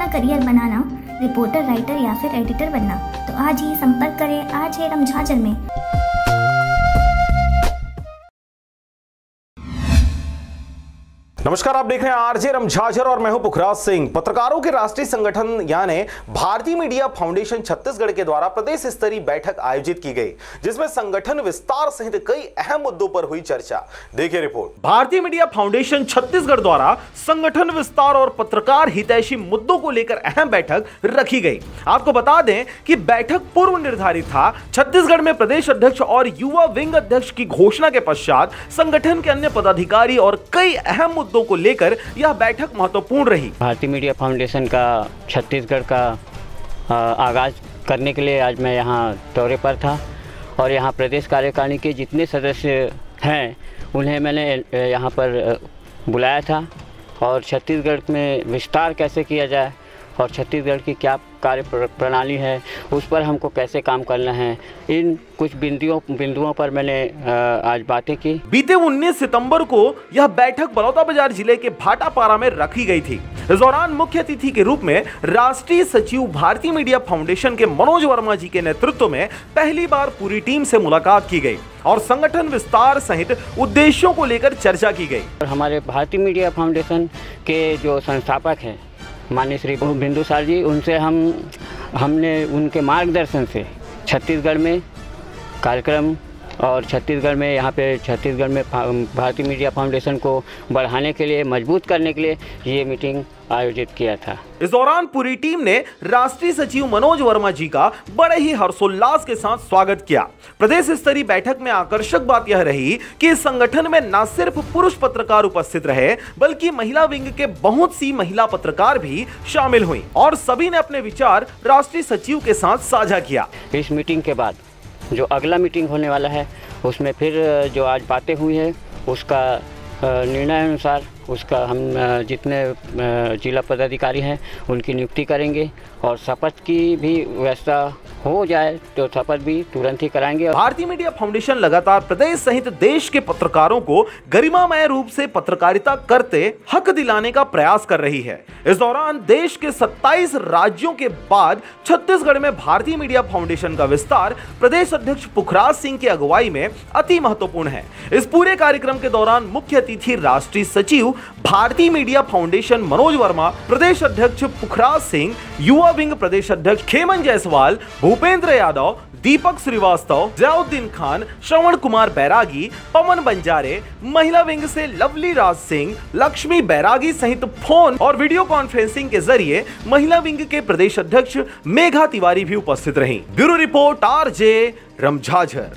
Career बनाना, reporter, writer या फिर editor बनना, तो आज ही संपर्क करें आज है रमझाझर में। नमस्कार, आप देख रहे हैं आरजे रमझाझर और मैं हूं पुखराज सिंह। पत्रकारों के राष्ट्रीय संगठन यानी भारतीय मीडिया फाउंडेशन छत्तीसगढ़ के द्वारा प्रदेश स्तरीय बैठक आयोजित की गई, जिसमें संगठन विस्तार सहित कई अहम मुद्दों पर हुई चर्चा। देखिए रिपोर्ट। भारतीय मीडिया फाउंडेशन छत्तीसगढ़ द्वारा संगठन विस्तार और पत्रकार हितैषी मुद्दों को लेकर अहम बैठक रखी गई। आपको बता दें कि बैठक पूर्व निर्धारित था। छत्तीसगढ़ में प्रदेश अध्यक्ष और युवा विंग अध्यक्ष की घोषणा के पश्चात संगठन के अन्य पदाधिकारी और कई अहम मुद्दों को लेकर यह बैठक महत्वपूर्ण रही। भारतीय मीडिया फाउंडेशन का छत्तीसगढ़ का आगाज करने के लिए आज मैं यहाँ दौरे पर था और यहाँ प्रदेश कार्यकारिणी के जितने सदस्य हैं उन्हें मैंने यहाँ पर बुलाया था और छत्तीसगढ़ में विस्तार कैसे किया जाए और छत्तीसगढ़ की क्या कार्य प्रणाली है उस पर हमको कैसे काम करना है, इन कुछ बिंदुओं पर मैंने आज बातें की। बीते 19 सितंबर को यह बैठक बलौदाबाजार जिले के भाटापारा में रखी गई थी। इस दौरान मुख्य अतिथि के रूप में राष्ट्रीय सचिव भारतीय मीडिया फाउंडेशन के मनोज वर्मा जी के नेतृत्व में पहली बार पूरी टीम से मुलाकात की गई और संगठन विस्तार सहित उद्देश्यों को लेकर चर्चा की गई। हमारे भारतीय मीडिया फाउंडेशन के जो संस्थापक हैं माननीय श्री बिंदुसार जी, उनसे हमने उनके मार्गदर्शन से छत्तीसगढ़ में कार्यक्रम और छत्तीसगढ़ में यहाँ पे छत्तीसगढ़ में भारतीय मीडिया फाउंडेशन को बढ़ाने के लिए, मजबूत करने के लिए ये मीटिंग आयोजित किया था। इस दौरान पूरी टीम ने राष्ट्रीय सचिव मनोज वर्मा जी का बड़े ही हर्षोल्लास के साथ स्वागत किया। प्रदेश स्तरीय बैठक में आकर्षक बात यह रही कि इस संगठन में न सिर्फ पुरुष पत्रकार उपस्थित रहे बल्कि महिला विंग के बहुत सी महिला पत्रकार भी शामिल हुई और सभी ने अपने विचार राष्ट्रीय सचिव के साथ साझा किया। इस मीटिंग के बाद जो अगला मीटिंग होने वाला है उसमें फिर जो आज बातें हुई है उसका निर्णय अनुसार उसका हम जितने जिला पदाधिकारी हैं उनकी नियुक्ति करेंगे और शपथ की भी व्यवस्था हो जाए तो शपथ भी तुरंत ही कराएंगे। भारतीय मीडिया फाउंडेशन लगातार प्रदेश सहित देश के पत्रकारों को गरिमामय रूप से पत्रकारिता करते हक दिलाने का प्रयास कर रही है। इस दौरान देश के 27 राज्यों के बाद छत्तीसगढ़ में भारतीय मीडिया फाउंडेशन का विस्तार प्रदेश अध्यक्ष पुखराज सिंह की अगुवाई में अति महत्वपूर्ण है। इस पूरे कार्यक्रम के दौरान मुख्य अतिथि राष्ट्रीय सचिव भारतीय मीडिया फाउंडेशन मनोज वर्मा, प्रदेश अध्यक्ष पुखराज सिंह, युवा विंग प्रदेश अध्यक्ष खेमन जायसवाल, भूपेंद्र यादव, दीपक श्रीवास्तव, जयाउद्दीन खान, श्रवण कुमार बैरागी, पवन बंजारे, महिला विंग से लवली राज सिंह, लक्ष्मी बैरागी सहित फोन और वीडियो कॉन्फ्रेंसिंग के जरिए महिला विंग के प्रदेश अध्यक्ष मेघा तिवारी भी उपस्थित रहीं। Bureau report RJ रमझाझर।